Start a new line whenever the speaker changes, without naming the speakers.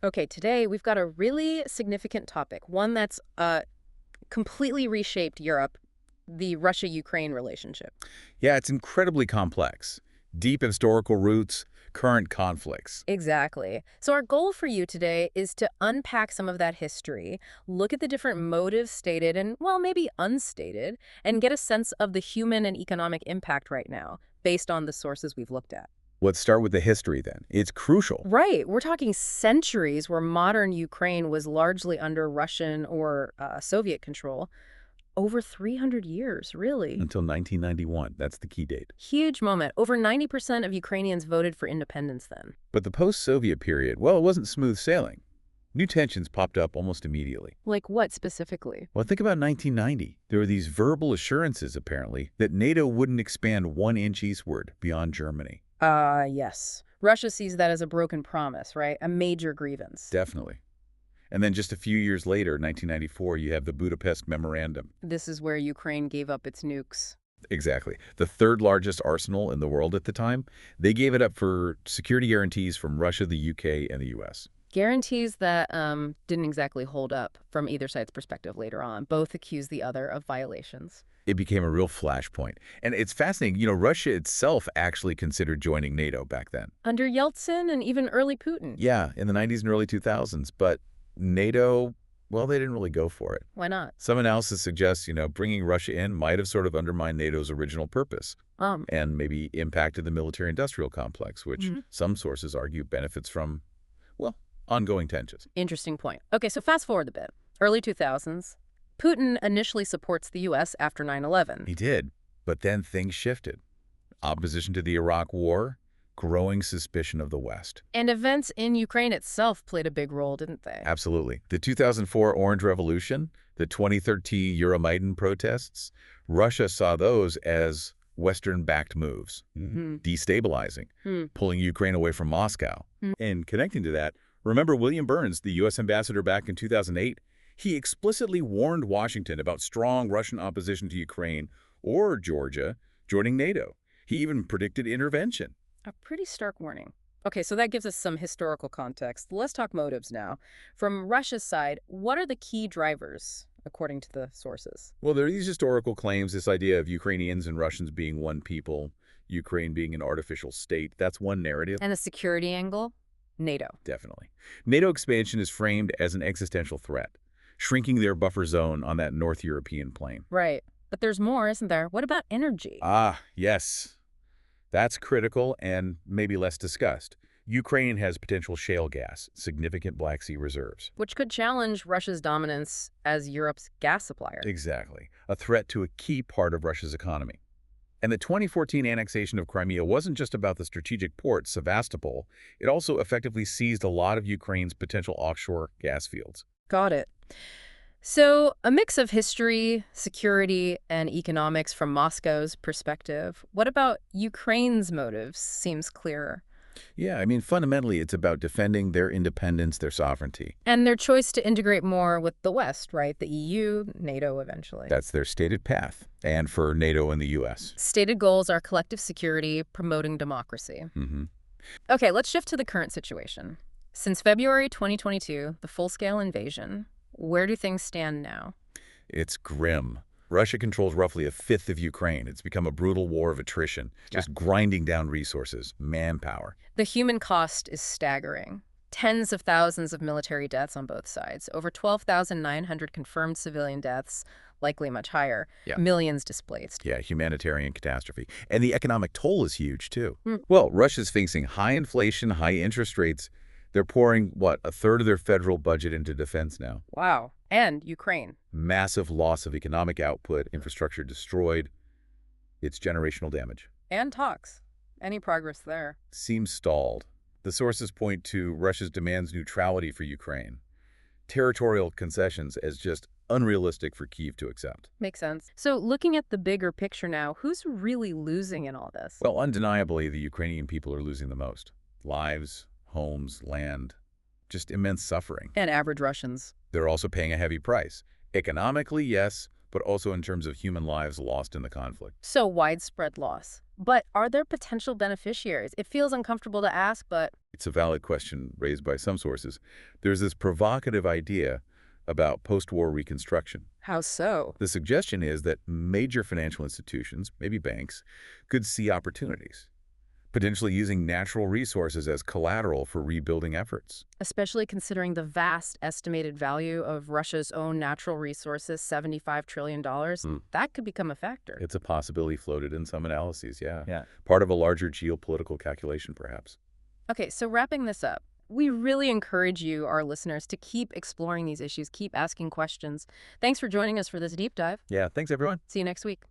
Okay, today we've got a really significant topic, one that's completely reshaped Europe, the Russia-Ukraine relationship.
Yeah, it's incredibly complex. Deep historical roots, current conflicts.
Exactly. So our goal for you today is to unpack some of that history, look at the different motives stated and, well, maybe unstated, and get a sense of the human and economic impact right now, based on the sources we've looked at.
Let's start with the history then. It's crucial.
Right. We're talking centuries where modern Ukraine was largely under Russian or Soviet control. Over 300 years, really.
Until 1991. That's the key date.
Huge moment. Over 90% of Ukrainians voted for independence then.
But the post-Soviet period, well, it wasn't smooth sailing. New tensions popped up almost immediately.
Like what specifically?
Well, think about 1990. There were these verbal assurances, apparently, that NATO wouldn't expand 1 inch eastward beyond Germany.
Yes. Russia sees that as a broken promise, right? A major grievance.
Definitely. And then just a few years later, 1994, you have the Budapest Memorandum.
This is where Ukraine gave up its nukes.
Exactly. The third largest arsenal in the world at the time. They gave it up for security guarantees from Russia, the UK, and the US.
Guarantees that didn't exactly hold up from either side's perspective later on. Both accused the other of violations.
It became a real flashpoint. And it's fascinating. Russia itself actually considered joining NATO back then.
Under Yeltsin and even early Putin.
Yeah, in the 90s and early 2000s. But NATO, well, they didn't really go for it.
Why not?
Some analysis suggests, bringing Russia in might have sort of undermined NATO's original purpose and maybe impacted the military-industrial complex, which some sources argue benefits from, well, ongoing tensions.
Interesting point. Okay, so fast forward a bit. Early 2000s. Putin initially supports the U.S. after 9/11.
He did, but then things shifted. Opposition to the Iraq War, growing suspicion of the West.
And events in Ukraine itself played a big role, didn't they?
Absolutely. The 2004 Orange Revolution, the 2013 Euromaidan protests, Russia saw those as Western-backed moves, destabilizing, pulling Ukraine away from Moscow. And connecting to that, remember William Burns, the U.S. ambassador back in 2008? He explicitly warned Washington about strong Russian opposition to Ukraine or Georgia joining NATO. He even predicted intervention.
A pretty stark warning. Okay, so that gives us some historical context. Let's talk motives now. From Russia's side, what are the key drivers, according to the sources?
Well, there are these historical claims, this idea of Ukrainians and Russians being one people, Ukraine being an artificial state. That's one narrative.
And the security angle? NATO.
Definitely. NATO expansion is framed as an existential threat, shrinking their buffer zone on that North European plain.
Right. But there's more, isn't there? What about energy?
Yes. That's critical and maybe less discussed. Ukraine has potential shale gas, significant Black Sea reserves.
Which could challenge Russia's dominance as Europe's gas supplier.
Exactly. A threat to a key part of Russia's economy. And the 2014 annexation of Crimea wasn't just about the strategic port, Sevastopol. It also effectively seized a lot of Ukraine's potential offshore gas fields.
Got it. So a mix of history, security, and economics from Moscow's perspective. What about Ukraine's motives? Seems clearer.
Yeah, fundamentally, it's about defending their independence, their sovereignty.
And their choice to integrate more with the West, right? The EU, NATO eventually.
That's their stated path, and for NATO and the U.S.
Stated goals are collective security, promoting democracy. Okay, let's shift to the current situation. Since February 2022, the full-scale invasion, where do things stand now?
It's grim. Russia controls roughly a fifth of Ukraine. It's become a brutal war of attrition, just grinding down resources, manpower.
The human cost is staggering. Tens of thousands of military deaths on both sides. Over 12,900 confirmed civilian deaths, likely much higher. Millions displaced.
Yeah, humanitarian catastrophe. And the economic toll is huge, too. Well, Russia's facing high inflation, high interest rates. They're pouring, a third of their federal budget into defense now.
Wow. And Ukraine.
Massive loss of economic output, infrastructure destroyed. It's generational damage.
And talks. Any progress there?
Seems stalled. The sources point to Russia's demands neutrality for Ukraine. Territorial concessions as just unrealistic for Kyiv to accept.
Makes sense. So looking at the bigger picture now, who's really losing in all this?
Well, undeniably, the Ukrainian people are losing the most. Lives, homes, land, just immense suffering.
And average Russians.
They're also paying a heavy price. Economically, yes, but also in terms of human lives lost in the conflict.
So widespread loss. But are there potential beneficiaries? It feels uncomfortable to ask, but
It's a valid question raised by some sources. There's this provocative idea about post-war reconstruction.
how so?
The suggestion is that major financial institutions, maybe banks, could see opportunities, potentially using natural resources as collateral for rebuilding efforts.
Especially considering the vast estimated value of Russia's own natural resources, $75 trillion, that could become a factor.
It's a possibility floated in some analyses, yeah.
Yeah.
Part of a larger geopolitical calculation, perhaps.
Okay, so wrapping this up, we really encourage you, our listeners, to keep exploring these issues, keep asking questions. Thanks for joining us for this deep dive.
Yeah, thanks, everyone.
See you next week.